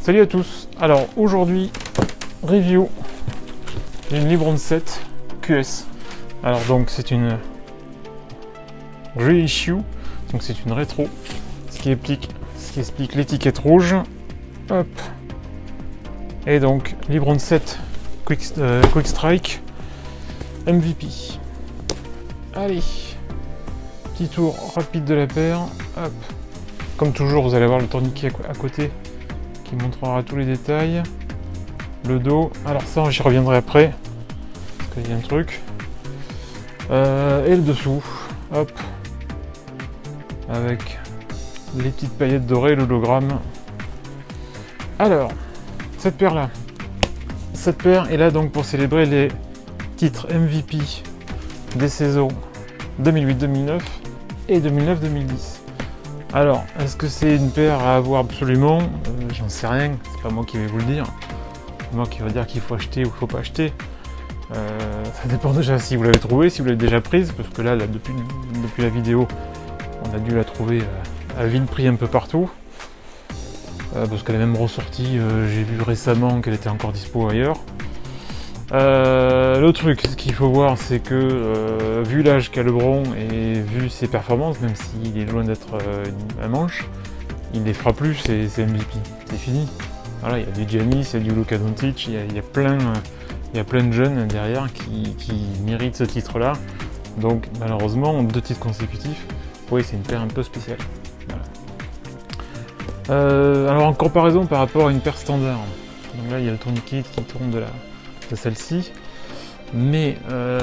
Salut à tous. Alors aujourd'hui, review d'une Libron 7 QS. Alors donc c'est une reissue, donc c'est une rétro, ce qui explique l'étiquette rouge. Hop. Et donc Libron 7 Quick Strike MVP. Allez, petit tour rapide de la paire. Hop. Comme toujours, vous allez avoir le tourniquet à côté qui montrera tous les détails. Le dos, alors ça j'y reviendrai après, parce qu'il y a un truc. Et le dessous, hop, avec les petites paillettes dorées, l'hologramme. Alors, cette paire est là donc pour célébrer les titres MVP des saisons 2008-2009 et 2009-2010. Alors, est-ce que c'est une paire à avoir absolument? J'en sais rien, c'est pas moi qui vais vous le dire. C'est moi qui va dire qu'il faut acheter ou qu'il faut pas acheter. Ça dépend déjà si vous l'avez trouvée, si vous l'avez déjà prise, parce que là depuis la vidéo, on a dû la trouver à vil prix un peu partout. Parce qu'elle est même ressortie, j'ai vu récemment qu'elle était encore dispo ailleurs. Le truc, ce qu'il faut voir, c'est que vu l'âge qu'a LeBron et vu ses performances, même s'il est loin d'être un manche, il ne les fera plus, c'est MVP, c'est fini. Voilà, il y a du Giannis, il y a du Luka Doncic, il y a plein de jeunes derrière qui méritent ce titre-là. Donc malheureusement, 2 titres consécutifs, oui, c'est une paire un peu spéciale. Voilà. Alors en comparaison par rapport à une paire standard, donc là il y a le tourniquet qui tourne de celle-ci, mais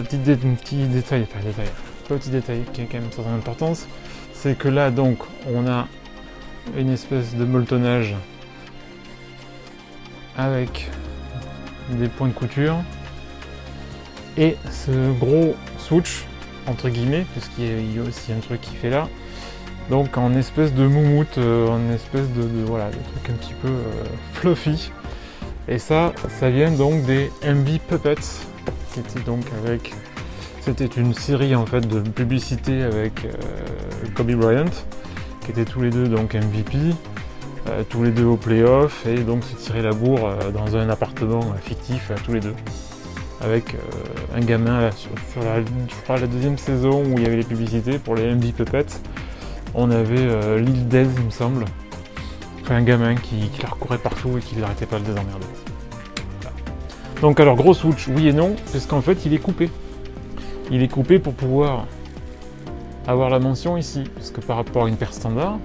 petit détail qui a quand même son importance, c'est que là donc on a une espèce de molletonnage avec des points de couture et ce gros swoosh entre guillemets, puisqu'il y a aussi un truc qui fait là, donc en espèce de moumoute, en espèce de voilà, de truc un petit peu fluffy. Et ça vient donc des MB Puppets, qui était donc c'était une série en fait de publicités avec Kobe Bryant, qui étaient tous les deux donc MVP, tous les deux au playoff, et donc se tiraient la bourre dans un appartement fictif tous les deux, avec un gamin là, sur je crois la 2e saison où il y avait les publicités pour les MB Puppets, on avait Lil Dez il me semble. Un gamin qui la recourait partout et qui n'arrêtait pas de les emmerder. Voilà. Donc alors gros switch, oui et non, parce qu'en fait il est coupé. Il est coupé pour pouvoir avoir la mention ici, parce que par rapport à une paire standard,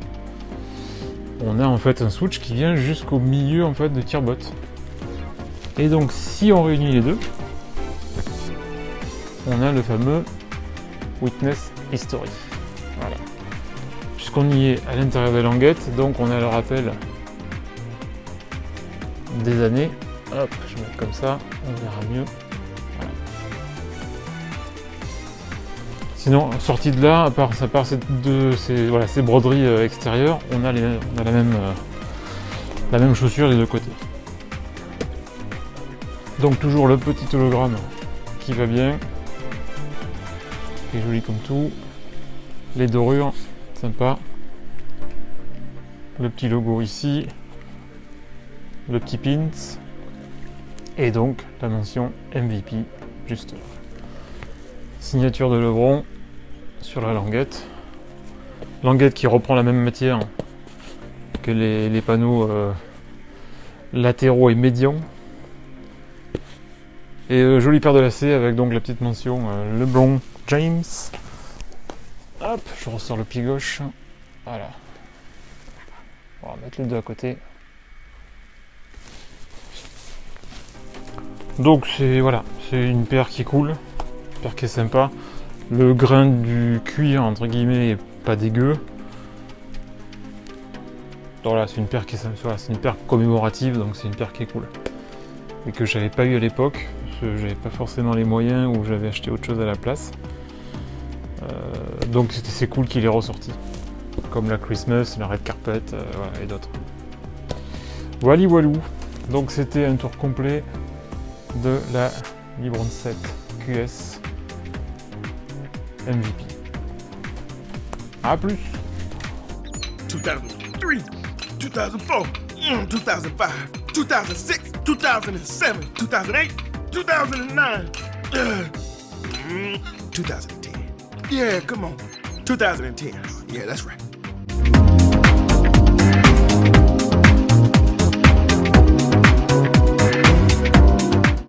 on a en fait un switch qui vient jusqu'au milieu en fait de tire-bot. Et donc si on réunit les deux, on a le fameux Witness History. Voilà. Puisqu'on y est à l'intérieur des languettes, donc on a le rappel des années. Hop, je vais mettre comme ça, on verra mieux. Voilà. Sinon, sorti de là, à part ces broderies extérieures, on a la même chaussure des deux côtés. Donc toujours le petit hologramme qui va bien, qui est joli comme tout. Les dorures, sympa. Le petit logo ici, le petit pins, et donc la mention MVP juste là. Signature de LeBron sur la languette. Languette qui reprend la même matière que les panneaux latéraux et médians. Et jolie paire de lacets avec donc la petite mention LeBron James. Hop, je ressors le pied gauche. Voilà. On va mettre les deux à côté. Donc c'est une paire qui est cool, une paire qui est sympa. Le grain du cuir entre guillemets est pas dégueu. Donc voilà, c'est une paire qui est sympa, c'est une paire commémorative, donc c'est une paire qui est cool. Et que j'avais pas eu à l'époque, parce que j'avais pas forcément les moyens ou j'avais acheté autre chose à la place. Donc c'est cool qu'il est ressorti. Comme la Christmas, la Red Carpet, voilà, et d'autres. Wally Walou. Donc c'était un tour complet de la Libron 7 QS MVP. A plus. 2003, 2004, 2005, 2006, 2007, 2008, 2009, 2010. Yeah, come on. 2010. Yeah, that's right.